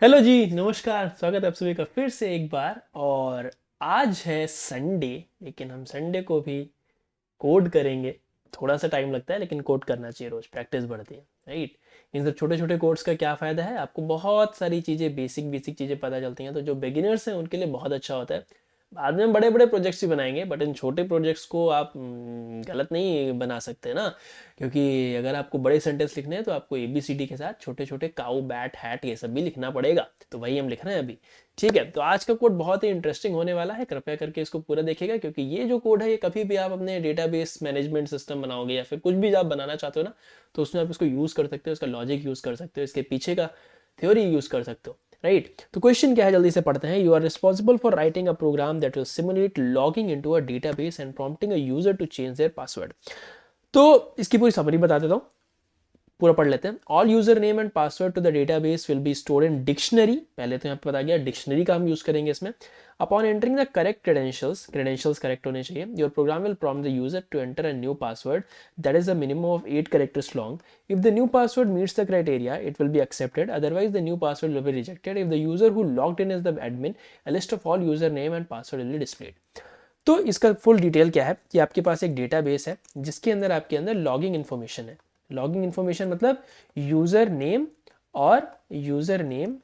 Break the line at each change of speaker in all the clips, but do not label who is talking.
Hello जी, नमस्कार। स्वागत है आप सभी का फिर से एक बार। और आज है संडे, लेकिन हम संडे को भी कोड करेंगे। थोड़ा सा टाइम लगता है, लेकिन कोड करना चाहिए, रोज प्रैक्टिस बढ़ती है, राइट। इन सब छोटे छोटे कोड्स का क्या फ़ायदा है, आपको बहुत सारी चीज़ें, बेसिक बेसिक चीज़ें पता चलती हैं। तो जो बिगिनर्स हैं उनके लिए बहुत अच्छा होता है। बाद में हम बड़े बड़े प्रोजेक्ट्स भी बनाएंगे, बट इन छोटे प्रोजेक्ट्स को आप गलत नहीं बना सकते ना। क्योंकि अगर आपको बड़े सेंटेंस लिखने हैं तो आपको ABCD के साथ छोटे छोटे काऊ बैट हैट ये सब भी लिखना पड़ेगा। तो वही हम लिख रहे हैं अभी। ठीक है, तो आज का कोड बहुत ही इंटरेस्टिंग होने वाला है, कृपया करके इसको पूरा देखिएगा। क्योंकि ये जो कोड है, ये कभी भी आप अपने डेटाबेस मैनेजमेंट सिस्टम बनाओगे या फिर कुछ भी आप बनाना चाहते हो ना, तो उसमें आप इसको यूज़ कर सकते हो, इसका लॉजिक यूज़ कर सकते हो, इसके पीछे का थ्योरी यूज़ कर सकते हो, राइट। तो क्वेश्चन क्या है, जल्दी से पढ़ते हैं। You are responsible for writing a program that will simulate logging into a database and prompting a user to change their password. तो इसकी पूरी समरी बता देता हूँ, पूरा पढ़ लेते हैं। All user name and password to the database will be stored in dictionary. पहले तो यहाँ पे बता गया डिक्शनरी का हम यूज करेंगे इसमें। Upon entering the correct credentials, credentials correct होने चाहिए, your program will prompt the user to enter a new password that is a minimum of 8 characters long. If the new password meets the criteria, it will be accepted. Otherwise, the new password will be rejected. If the user who logged in is the admin, a list of all username and password will be displayed. तो इसका full detail क्या है कि आपके पास एक database है जिसके अंदर आपके अंदर लॉगिंग इन्फॉर्मेशन है। लॉगिंग इन्फॉर्मेशन मतलब यूज़र नेम और यूज़र नेम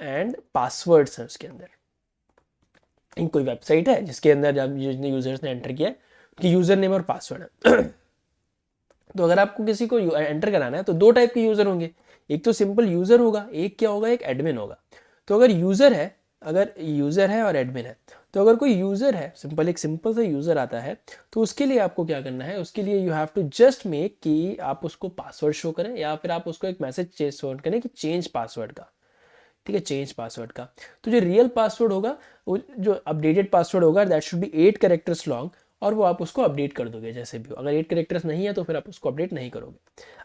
एंड पासवर्ड्स हैं उसके अंदर। इन कोई वेबसाइट है जिसके अंदर जब यूजर्स ने एंटर किया है कि यूज़र नेम और पासवर्ड है। तो अगर आपको किसी को एंटर कराना है तो दो टाइप के यूज़र होंगे। एक तो सिंपल यूज़र होगा, एक क्या होगा, एक एडमिन होगा। तो अगर यूज़र है और एडमिन है, तो अगर कोई यूज़र है, एक सिंपल सा यूज़र आता है, तो उसके लिए आपको क्या करना है, उसके लिए you have to just make कि आप उसको पासवर्ड शो करें या फिर आप उसको एक मैसेज शो करें कि चेंज पासवर्ड का। ठीक है, चेंज पासवर्ड का। तो जो रियल पासवर्ड होगा, वो जो अपडेटेड पासवर्ड होगा, that should be 8 characters long. और वो आप उसको अपडेट कर दोगे जैसे भी हो। अगर 8 कैरेक्टर्स नहीं है तो फिर आप उसको अपडेट नहीं करोगे।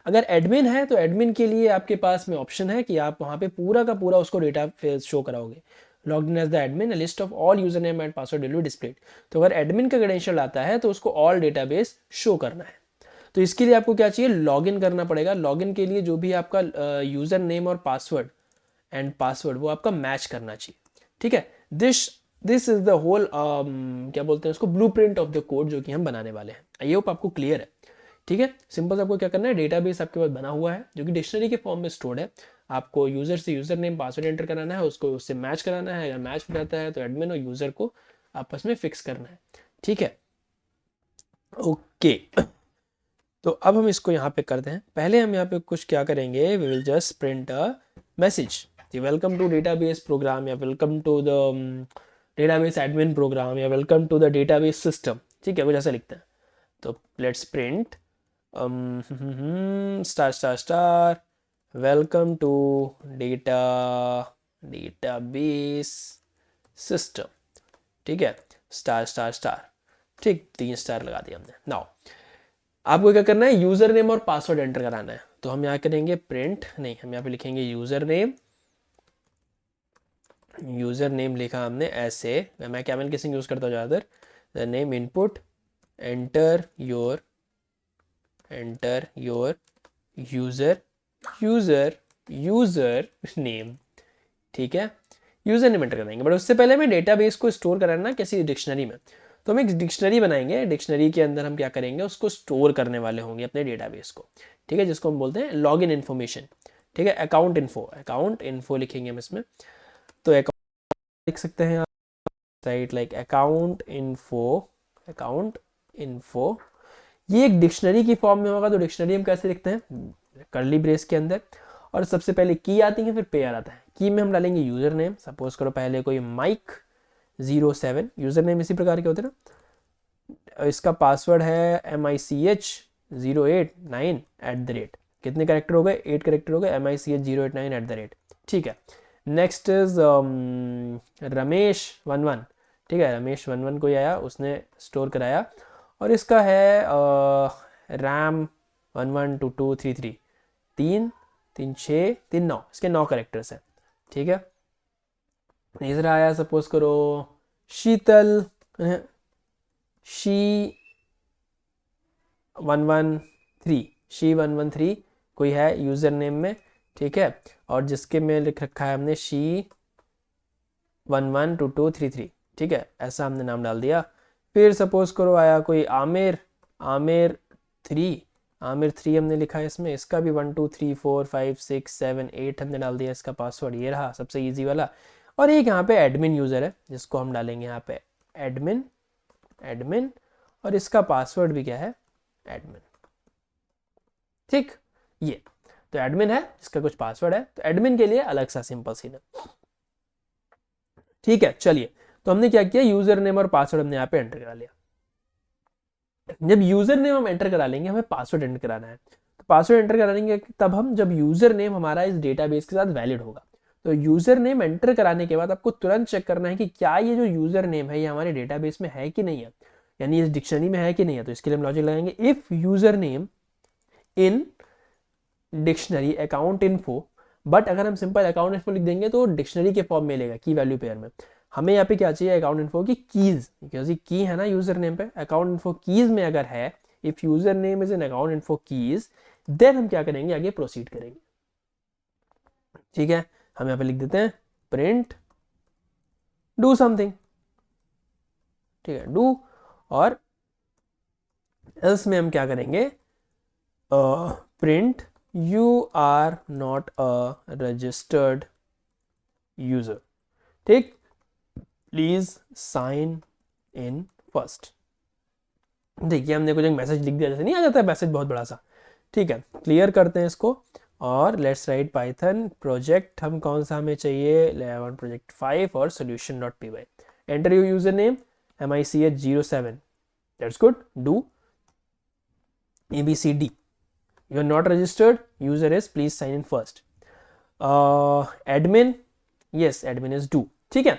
अगर एडमिन है तो एडमिन के लिए आपके पास में ऑप्शन है कि आप वहाँ पे पूरा का पूरा उसको डेटा शो कराओगे। Logged in as the admin, a list of all user name and password will be displayed. तो अगर एडमिन का क्रेडेंशियल आता है तो उसको ऑल डेटाबेस शो करना है। तो इसके लिए आपको क्या चाहिए, लॉगिन करना पड़ेगा। लॉगिन के लिए जो भी आपका यूजर नेम और पासवर्ड एंड पासवर्ड वो आपका मैच करना चाहिए। ठीक है, this this is the whole क्या बोलते हैं उसको, ब्लूप्रिंट ऑफ द कोड जो कि हम बनाने वाले हैं। आई होप आपको क्लियर है। ठीक है, सिंपल आपको क्या करना है, डेटाबेस आपके पास बना हुआ है जो कि डिक्शनरी के फॉर्म में स्टोर्ड है। आपको यूजर से यूजर नेम पासवर्ड एंटर कराना है, उसको उससे मैच कराना है। अगर मैच हो जाता है तो एडमिन और यूजर को आपस में फिक्स करना है। ठीक है, ओके। तो अब हम इसको यहाँ पे करते हैं। पहले हम यहाँ पे कुछ क्या करेंगे, we will just print a message, welcome to database program, या welcome to the database admin program, या welcome to the database system. ठीक है, कुछ ऐसा लिखते हैं। तो let's print star star star welcome to data database system. ठीक है, स्टार स्टार स्टार। ठीक, 3 स्टार लगा दिया हमने। नाउ आपको क्या करना है, यूजर नेम और पासवर्ड एंटर कराना है। तो हम यहाँ करेंगे प्रिंट, नहीं, हम यहाँ पे लिखेंगे यूजर नेम। यूजर नेम लिखा हमने ऐसे, मैं कैमल किसिंग यूज करता हूँ ज़्यादातर। The name input, enter your user user user name. ठीक है, यूजर नेम एंटर कर देंगे। बट उससे पहले हमें डेटाबेस को स्टोर कराना ना किसी डिक्शनरी में। तो हम एक डिक्शनरी बनाएंगे। डिक्शनरी के अंदर हम क्या करेंगे, उसको स्टोर करने वाले होंगे अपने डेटाबेस को। ठीक है, जिसको हम बोलते हैं लॉग इन इन्फॉर्मेशन। ठीक है, अकाउंट इन्फो लिखेंगे हम इसमें। तो अकाउंट लिख सकते हैं आप, साइट लाइक अकाउंट इन्फो। ये एक डिक्शनरी की फॉर्म में होगा। तो डिक्शनरी हम कैसे लिखते हैं, कर्ली ब्रेस के अंदर, और सबसे पहले की आती है, फिर पेयर आता है। की में हम डालेंगे यूजर नेम, सपोज करो पहले कोई माइक 07, यूजर नेम इसी प्रकार के होते हैं ना। इसका पासवर्ड है MICH089 @ कितने करेक्टर हो गए, 8 करेक्टर हो गए, MICH089 @ ठीक है। Next is Ramesh 11। ठीक है, रमेश 11 कोई आया, उसने स्टोर कराया। और इसका है RAM 112233, 3 3 6 3 9, इसके 9 करेक्टर्स हैं। ठीक है, तीसरा आया, सपोज करो शीतल शी 113, शी 113 कोई है यूजर नेम में, ठीक है, और जिसके में लिख रखा है हमने C112233, ठीक है, ऐसा हमने नाम डाल दिया। फिर सपोज करो आया कोई आमिर, आमिर 3, आमिर 3 हमने लिखा है इसमें, इसका भी 1 2 3 4 5 6 7 8 हमने डाल दिया इसका पासवर्ड, ये रहा सबसे इजी वाला। और एक यहाँ पे एडमिन यूज़र है जिसको हम डालेंगे यहाँ पे एडमिन, एडमिन, और इसका पासवर्ड भी क्या है, एडमिन। ठीक, ये तो एडमिन है जिसका कुछ पासवर्ड है, तो एडमिन के लिए अलग सा सिंपल सीन है। ठीक है, चलिए, तो हमने क्या किया, यूजर नेम और पासवर्ड हमने यहाँ पे एंटर करा लिया। जब यूजर नेम हम एंटर करा लेंगे, हमें पासवर्ड एंटर कराना है, तो पासवर्ड एंटर कराएंगे तब हम, जब यूजर नेम हमारा इस डेटाबेस के साथ वैलिड होगा। तो यूजर नेम एंटर कराने के बाद आपको तुरंत चेक करना है कि क्या ये जो यूजर नेम है ये हमारे डेटाबेस में है कि नहीं है, यानी इस डिक्शनरी में है कि नहीं है। तो इसके लिए हम लॉजिक लगाएंगे, if user name in dictionary account info, but अगर हम सिंपल अकाउंट इन्फो लिख देंगे तो डिक्शनरी के फॉर्म में लेगा, की वैल्यू पेयर में। हमें यहाँ पे क्या चाहिए, अकाउंट इन्फो की कीज, क्योंकि की है ना यूजर नेम पे, अकाउंट इन्फो कीज में अगर है, if user name is an account info keys, then हम क्या करेंगे, आगे प्रोसीड करेंगे। ठीक है, हम यहाँ पे लिख देते हैं प्रिंट डू समथिंग, ठीक है, डू, और एल्स में हम क्या करेंगे, print you are not a registered user, ठीक, प्लीज साइन इन फर्स्ट। देखिए हमने कुछ एक मैसेज लिख दिया, जैसे नहीं आ जाता है मैसेज बहुत बड़ा सा। ठीक है, क्लियर करते हैं इसको, और लेट्स राइट पाइथन प्रोजेक्ट, हम कौन सा हमें चाहिए, प्रोजेक्ट 5 और solution.py। Enter your user name MICH07, that's good, do ABCD, you are not registered user is please sign in first, admin, yes admin is do। ठीक है,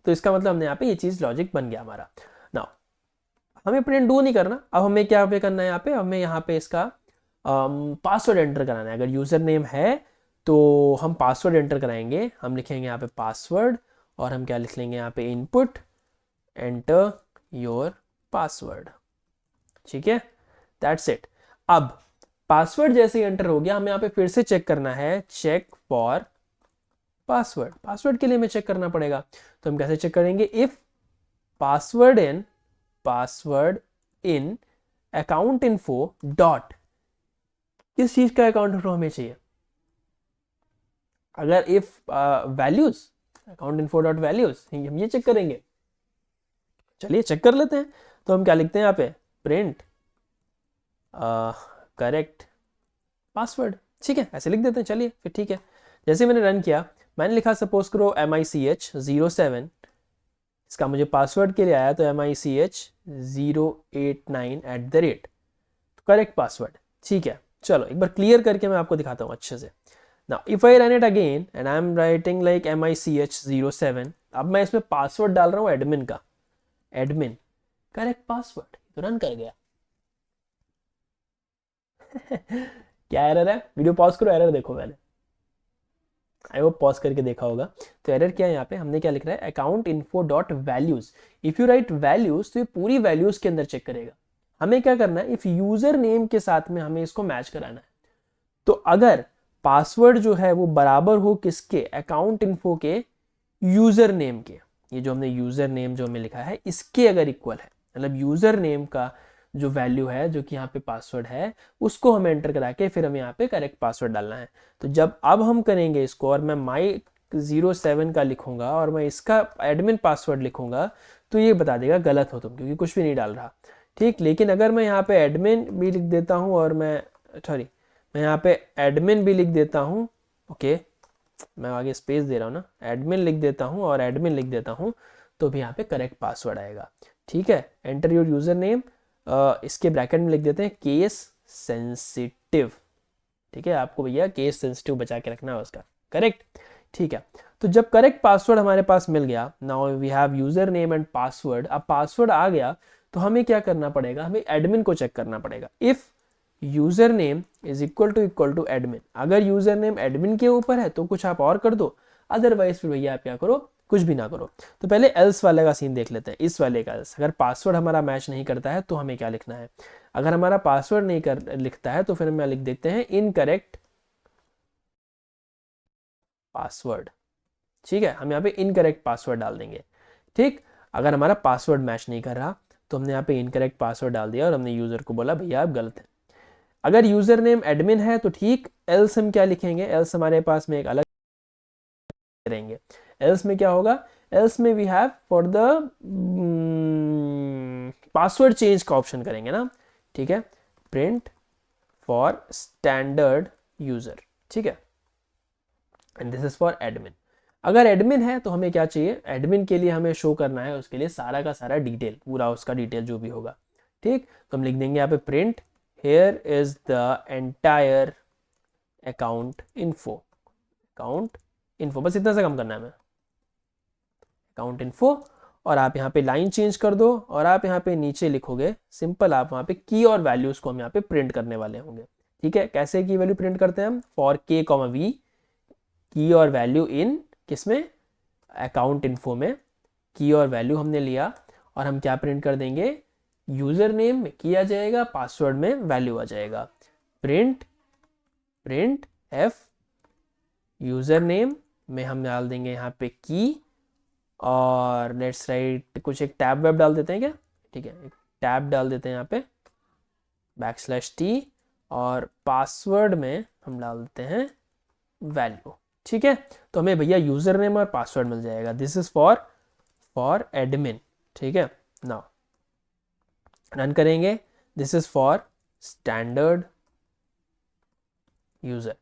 तो इसका मतलब हमने यहाँ पे ये चीज लॉजिक बन गया हमारा। नाउ हमें प्रिंट डू नहीं करना, अब हमें क्या पे करना है, हमें यहाँ पे इसका पासवर्ड एंटर कराना है। अगर यूजर नेम है तो हम पासवर्ड एंटर कराएंगे, हम लिखेंगे यहाँ पे पासवर्ड, और हम क्या लिख लेंगे यहाँ पे इनपुट एंटर योर पासवर्ड। ठीक है, दैट्स इट। अब पासवर्ड जैसे ही एंटर हो गया, हमें यहाँ पे फिर से चेक करना है, चेक फॉर पासवर्ड। पासवर्ड के लिए हमें चेक करना पड़ेगा, तो हम कैसे चेक करेंगे, if password in account info dot, किस चीज का अकाउंट इन्फो हमें चाहिए, अगर if values, account info dot values, हम ये चेक करेंगे। चलिए चेक कर लेते हैं, तो हम क्या लिखते हैं यहाँ पे, प्रिंट करेक्ट पासवर्ड। ठीक है, ऐसे लिख देते हैं। चलिए फिर ठीक है, जैसे मैंने रन किया, मैंने लिखा सपोज करो MICH07, इसका मुझे पासवर्ड के लिए आया तो MICH089 तो करेक्ट पासवर्ड। ठीक है, चलो एक बार क्लियर करके मैं आपको दिखाता हूँ अच्छे से। Now if I run it again and I am writing like MICH07, अब मैं इसमें पासवर्ड डाल रहा हूँ एडमिन का, एडमिन करेक्ट पासवर्ड, तो रन कर गया। क्या एरर है, वीडियो पॉज करो, एरर देखो पहले, आई होप पॉज करके देखा होगा। तो एरर क्या है, यहाँ पे हमने क्या लिख रहा है, account info dot values, if you right values तो ये पूरी वैल्यूज के अंदर चेक करेगा। हमें क्या करना है, इफ यूजर नेम के साथ में हमें इसको मैच कराना है। तो अगर पासवर्ड जो है वो बराबर हो किसके, अकाउंट इन्फो के यूजर नेम के, ये जो हमने यूजर नेम जो हमें लिखा है इसके अगर इक्वल है, मतलब यूजर नेम का जो वैल्यू है जो कि यहाँ पे पासवर्ड है उसको हमें एंटर करा के फिर हमें यहाँ पे करेक्ट पासवर्ड डालना है। तो जब अब हम करेंगे इसको, और मैं MY07 का लिखूंगा और मैं इसका एडमिन पासवर्ड लिखूंगा, तो ये बता देगा गलत हो तुम, क्योंकि कुछ भी नहीं डाल रहा। ठीक, लेकिन अगर मैं यहाँ पे एडमिन भी लिख देता हूँ, और मैं यहाँ पे एडमिन भी लिख देता हूँ, ओके मैं आगे स्पेस दे रहा हूँ ना, एडमिन लिख देता हूँ और एडमिन लिख देता हूँ, तो भी यहाँ पे करेक्ट पासवर्ड आएगा। ठीक है, एंटर योर यूजर नेम, इसके ब्रैकेट में लिख देते हैं केस सेंसिटिव। ठीक है, आपको भैया केस सेंसिटिव बचा के रखना है उसका, करेक्ट। ठीक है, तो जब करेक्ट पासवर्ड हमारे पास मिल गया, now we have user name and password, अब पासवर्ड आ गया तो हमें क्या करना पड़ेगा, हमें एडमिन को चेक करना पड़ेगा। If user name is equal to admin, अगर यूजर नेम एडमिन के ऊपर है तो कुछ आप और कर दो, अदरवाइज फिर भैया आप क्या करो, कुछ भी ना करो। तो पहले एल्स वाले का सीन देख लेते हैं, इस वाले का एल्स, अगर पासवर्ड हमारा मैच नहीं करता है तो हमें क्या लिखना है, अगर हमारा पासवर्ड नहीं लिखता है तो फिर हम लिख देते हैं इनकरेक्ट पासवर्ड, ठीक है। हम यहाँ पे इनकरेक्ट पासवर्ड डाल देंगे, ठीक। अगर हमारा पासवर्ड मैच नहीं कर रहा तो हमने यहाँ पे इनकरेक्ट पासवर्ड डाल दिया और हमने यूज़र को बोला भैया आप गलत है। अगर यूज़र नेम एडमिन है तो ठीक, एल्स हम क्या लिखेंगे, एल्स हमारे पास में एक अलग करेंगे। एल्स में क्या होगा, एल्स में we have for the password change का ऑप्शन करेंगे ना, ठीक है। प्रिंट फॉर स्टैंडर्ड यूजर, ठीक है, and this is for admin. अगर एडमिन है तो हमें क्या चाहिए, एडमिन के लिए हमें शो करना है उसके लिए सारा का सारा डिटेल, पूरा उसका डिटेल जो भी होगा, ठीक। तो हम लिख देंगे यहाँ पे print here is the entire account info, account info, बस इतना सा कम करना है हमें, अकाउंट इन्फो। और आप यहाँ पे लाइन चेंज कर दो और आप यहाँ पे नीचे लिखोगे सिंपल, आप वहाँ पे की और वैल्यूज को हम यहाँ पे प्रिंट करने वाले होंगे, ठीक है। कैसे की वैल्यू प्रिंट करते हैं हम, फॉर के कॉमा वी, की और वैल्यू इन किसमें, अकाउंट इन्फो में, की और वैल्यू हमने लिया और हम क्या प्रिंट कर देंगे, यूजर नेम में की आ जाएगा, पासवर्ड में वैल्यू आ जाएगा। Print print F user name में हम डाल देंगे यहाँ पे की, और लेट्स राइट कुछ एक टैब वेब डाल देते हैं क्या, ठीक है, एक टैब डाल देते हैं यहाँ पे \t, और पासवर्ड में हम डाल देते हैं वैल्यू, ठीक है। तो हमें भैया यूजर नेम और पासवर्ड मिल जाएगा। दिस इज फॉर एडमिन, ठीक है। नाउ रन करेंगे, this is for standard user.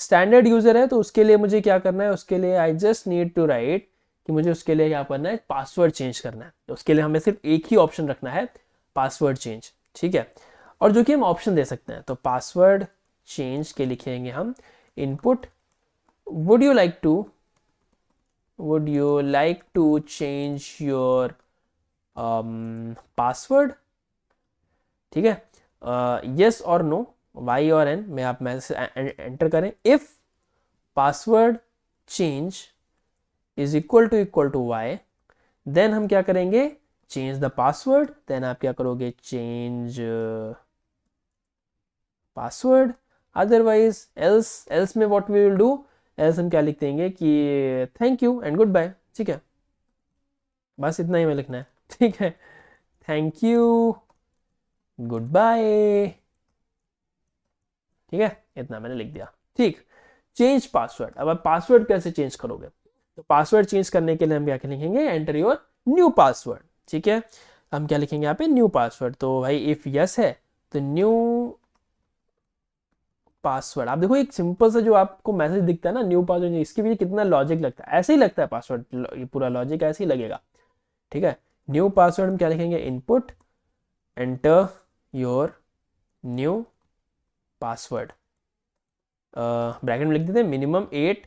Standard user है तो उसके लिए मुझे क्या करना है, उसके लिए I just need to write कि मुझे उसके लिए क्या करना है, पासवर्ड चेंज करना है। तो उसके लिए हमें सिर्फ एक ही ऑप्शन रखना है, पासवर्ड चेंज, ठीक है। और जो कि हम ऑप्शन दे सकते हैं, तो पासवर्ड चेंज के लिखेंगे हम input would you like to change your password, ठीक है। yes और no, y और n में आप मैसेज एंटर करें। if password change is equal to y, then हम क्या करेंगे, change the password, then आप क्या करोगे, change password, otherwise else में what we will do, else हम क्या लिख देंगे कि thank you and good bye, ठीक है। बस इतना ही हमें लिखना है, ठीक है, थैंक यू गुड बाय, ठीक है, इतना मैंने लिख दिया, ठीक। चेंज पासवर्ड, अब आप पासवर्ड कैसे चेंज करोगे, तो पासवर्ड चेंज करने के लिए हम क्या लिखेंगे, एंटर योर न्यू पासवर्ड, ठीक है। हम क्या लिखेंगे यहाँ पे, न्यू पासवर्ड। तो भाई इफ यस है तो न्यू पासवर्ड, आप देखो एक सिंपल सा जो आपको मैसेज दिखता है ना, न्यू पासवर्ड, इसके पीछे कितना लॉजिक लगता है, ऐसे ही लगता है पासवर्ड, ये पूरा लॉजिक ऐसे ही लगेगा, ठीक है। न्यू पासवर्ड हम क्या लिखेंगे, input enter your new password, bracket में लिख देते हैं मिनिमम 8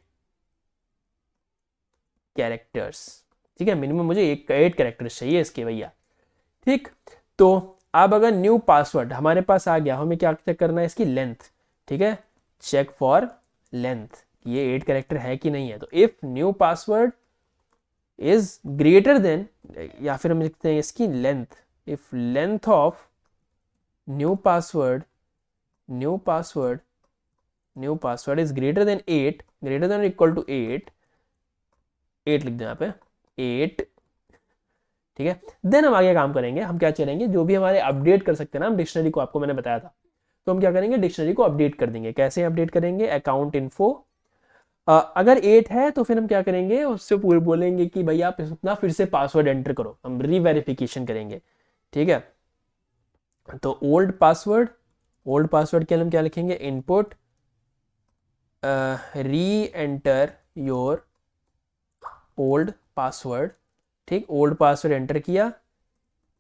कैरेक्टर्स, ठीक है। मिनिमम मुझे 8 कैरेक्टर्स चाहिए इसके भैया, ठीक। तो अब अगर न्यू पासवर्ड हमारे पास आ गया, हमें क्या चेक करना है, इसकी लेंथ, ठीक है। चेक फॉर लेंथ, ये 8 कैरेक्टर है कि नहीं है। तो if new password is greater than, या फिर हम लिखते हैं इसकी length, if length of new password is greater than 8, greater than equal to 8 लिख दें यहाँ पे 8, ठीक है। देन हम आगे काम करेंगे, हम क्या चलेंगे, जो भी हमारे अपडेट कर सकते हैं ना हम डिक्शनरी को, आपको मैंने बताया था, तो हम क्या करेंगे, डिक्शनरी को अपडेट कर देंगे। कैसे अपडेट करेंगे, अकाउंट इन्फो, अगर 8 है तो फिर हम क्या करेंगे, उससे पूरे बोलेंगे कि भाई आप अपना फिर से पासवर्ड एंटर करो, हम रीवेरिफिकेशन करेंगे, ठीक है। तो ओल्ड पासवर्ड के लिए हम क्या लिखेंगे, इनपुट री एंटर योर ओल्ड पासवर्ड, ठीक। ओल्ड पासवर्ड एंटर किया,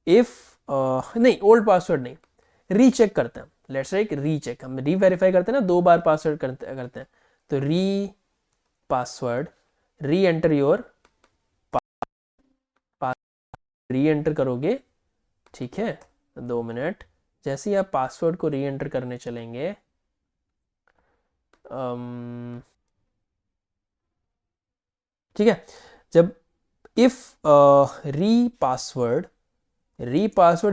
इफ नहीं ओल्ड पासवर्ड नहीं, रीचेक करते हैं, लेट्स लाइक रीचेक, हम रीवेरीफाई करते हैं ना, 2 बार पासवर्ड करते हैं, तो री एंटर योर री एंटर करोगे, ठीक है। 2 मिनट, जैसे ही आप पासवर्ड को री एंटर करने चलेंगे, ठीक है, जब if re password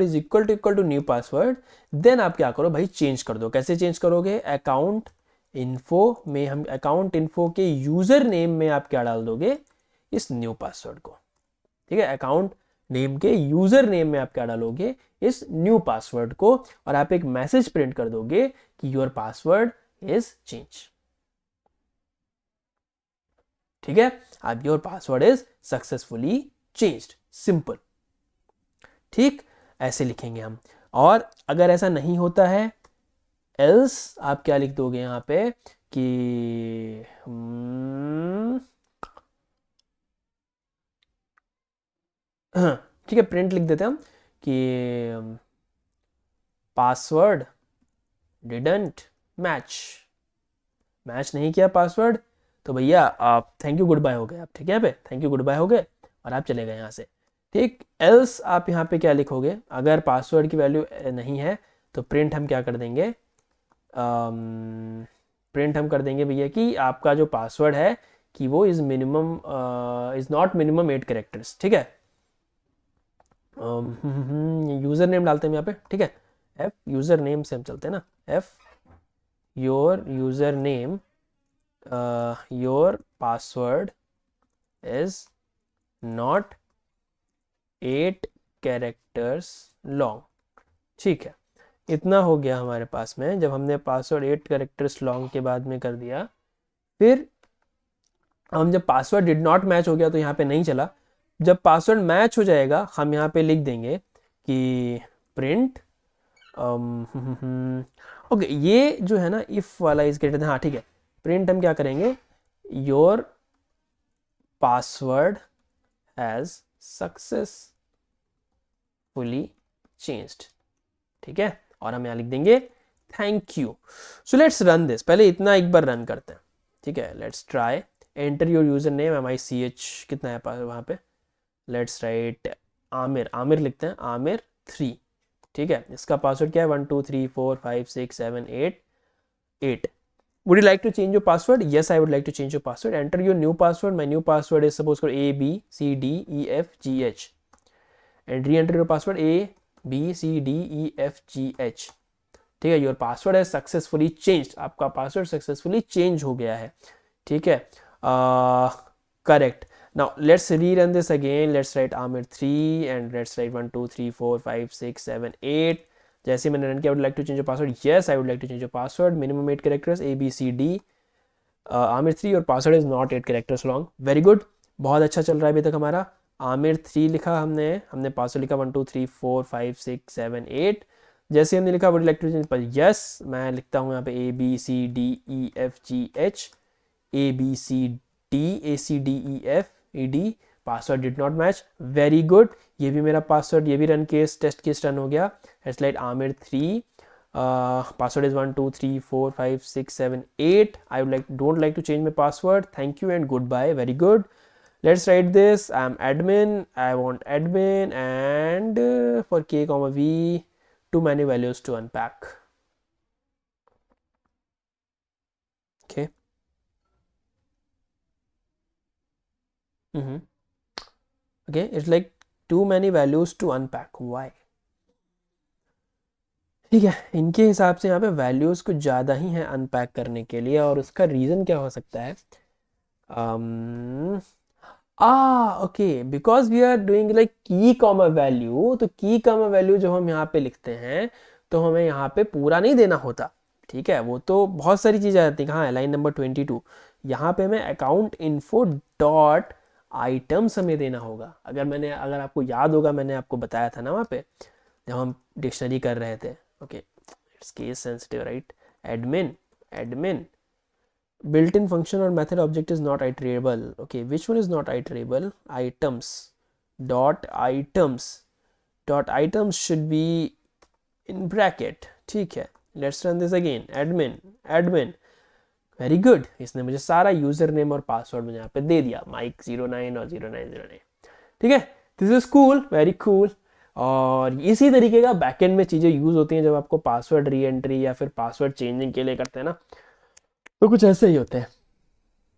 is equal to new password, then आप क्या करो भाई, चेंज कर दो। कैसे चेंज करोगे, अकाउंट इन्फो में हम अकाउंट इन्फो के यूजर नेम में आप क्या डाल दोगे, इस न्यू पासवर्ड को। ठीक है, अकाउंट नेम के यूजर नेम में आप क्या डालोगे, इस न्यू पासवर्ड को, और आप एक मैसेज प्रिंट कर दोगे कि योर पासवर्ड इज चेंज। ठीक है, अब your password is successfully changed, simple. ठीक, ऐसे लिखेंगे हम। और अगर ऐसा नहीं होता है, एल्स आप क्या लिख दोगे यहां पे कि ठीक है, प्रिंट लिख देते हैं हम कि पासवर्ड डिडंट मैच नहीं किया पासवर्ड, तो भैया आप थैंक यू गुड बाय हो गए आप। ठीक है, पे थैंक यू गुड बाय हो गए और आप चले गए यहाँ से। ठीक, एल्स आप यहाँ पे क्या लिखोगे, अगर पासवर्ड की वैल्यू नहीं है तो प्रिंट हम क्या कर देंगे, प्रिंट हम कर देंगे भैया कि आपका जो पासवर्ड है कि वो is minimum is not minimum 8 characters. ठीक है, यूजर नेम डालते हैं यहाँ पे। ठीक है, एफ यूजर नेम से हम चलते हैं ना, F your user name your password is not 8 characters long. ठीक है, इतना हो गया हमारे पास में। जब हमने पासवर्ड 8 कैरेक्टर्स लॉन्ग के बाद में कर दिया, फिर हम जब पासवर्ड डिड नॉट मैच हो गया तो यहाँ पे नहीं चला। जब पासवर्ड मैच हो जाएगा हम यहाँ पे लिख देंगे कि प्रिंट ओके, ये जो है ना इफ वाला इज ग्रेटर देन, हाँ ठीक है, प्रिंट हम क्या करेंगे, your password has successfully changed. ठीक है, और हम यहाँ लिख देंगे thank you. So let's run this, पहले इतना एक बार रन करते हैं। ठीक है, let's try, enter your user name, MICH कितना है पास वहाँ पे, लेट्स राइट आमिर, आमिर लिखते हैं, आमिर 3। ठीक है, इसका पासवर्ड क्या है, 1 2 3 4 5 6 7 8 8। Would you like to change your password? Yes, I would like to change your password. Enter your new password. My new password is suppose for ABCDEFGH. And re-enter your password ABCDEFGH. ठीक है, your password है successfully changed, आपका password successfully change हो गया है। ठीक है, correct. Now let's rerun this again, let's write Aamir 3 and let's write 1 2 3 4 5 6 7 8। जैसे मैंने रन किया, would like to change your password, yes I would like to change your password, minimum 8 characters ABCD Aamir 3, और password is not 8 characters long. Very good, बहुत अच्छा चल रहा है अभी तक हमारा। आमिर 3 लिखा हमने पासवर्ड लिखा 1 2 3 4 5 6 7 8। जैसे हमने लिखा वुड लाइक टू चेंज, पर यस मैं लिखता हूँ यहाँ पे ABCDEFGH, ABCDACDEFED, password did not match. Very good, ये भी मेरा पासवर्ड, ये भी run case test case run हो गया। Light Aamir 3, password is 1 2 3 4 5 6 7 8। I would like don't like to change my password, thank you and good bye. Very good, let's write this, I'm admin, I want admin, and for k comma v, too many values to unpack. Okay. Okay, it's like too many values to unpack. Why? ठीक है, इनके हिसाब से यहाँ पे values कुछ ज़्यादा ही हैं अनपैक करने के लिए, और उसका रीज़न क्या हो सकता है, okay, because we are doing like key comma value, तो की कॉमा वैल्यू जब हम यहाँ पे लिखते हैं तो हमें यहाँ पे पूरा नहीं देना होता। ठीक है, वो तो बहुत सारी चीज़ें आती हैं। कहाँ है लाइन नंबर 22, यहाँ पे हमें अकाउंट इन्फो डॉट आइटम्स हमें देना होगा। अगर आपको याद होगा, मैंने आपको बताया था ना वहाँ पे जब हम डिक्शनरी कर रहे थे। Okay, it's case sensitive right, admin built-in function or method object is not iterable. Okay, which one is not iterable? items should be in bracket. ठीक है, let's run this again, admin very good, इसने मुझे सारा user name और password मुझे यहाँ पे दे दिया, Mike09 और 0909। ठीक है, this is cool, very cool. और इसी तरीके का बैकएंड में चीज़ें यूज होती हैं जब आपको पासवर्ड री एंट्री या फिर पासवर्ड चेंजिंग के लिए करते हैं ना, तो कुछ ऐसे ही होते हैं।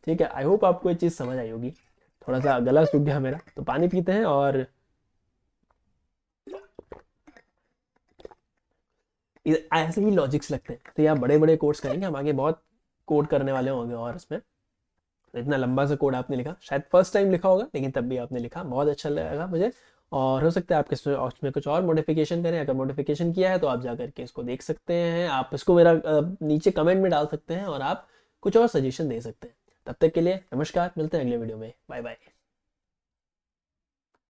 ठीक है, आई होप आपको ये चीज़ समझ आई होगी। थोड़ा सा गला सूख गया मेरा, तो पानी पीते हैं। और ऐसे ही लॉजिक्स लगते हैं, तो यार बड़े बड़े कोर्स करेंगे हम आगे, बहुत कोड करने वाले होंगे और उसमें तो इतना लंबा सा कोड आपने लिखा, शायद फर्स्ट टाइम लिखा होगा लेकिन तब भी आपने लिखा, बहुत अच्छा लगा मुझे। और हो सकता है आप उसमें कुछ और मॉडिफिकेशन करें, अगर मॉडिफिकेशन किया है तो आप जा करके इसको देख सकते हैं, आप इसको मेरा नीचे कमेंट में डाल सकते हैं और आप कुछ और सजेशन दे सकते हैं। तब तक के लिए नमस्कार, मिलते हैं अगले वीडियो में, बाय बाय।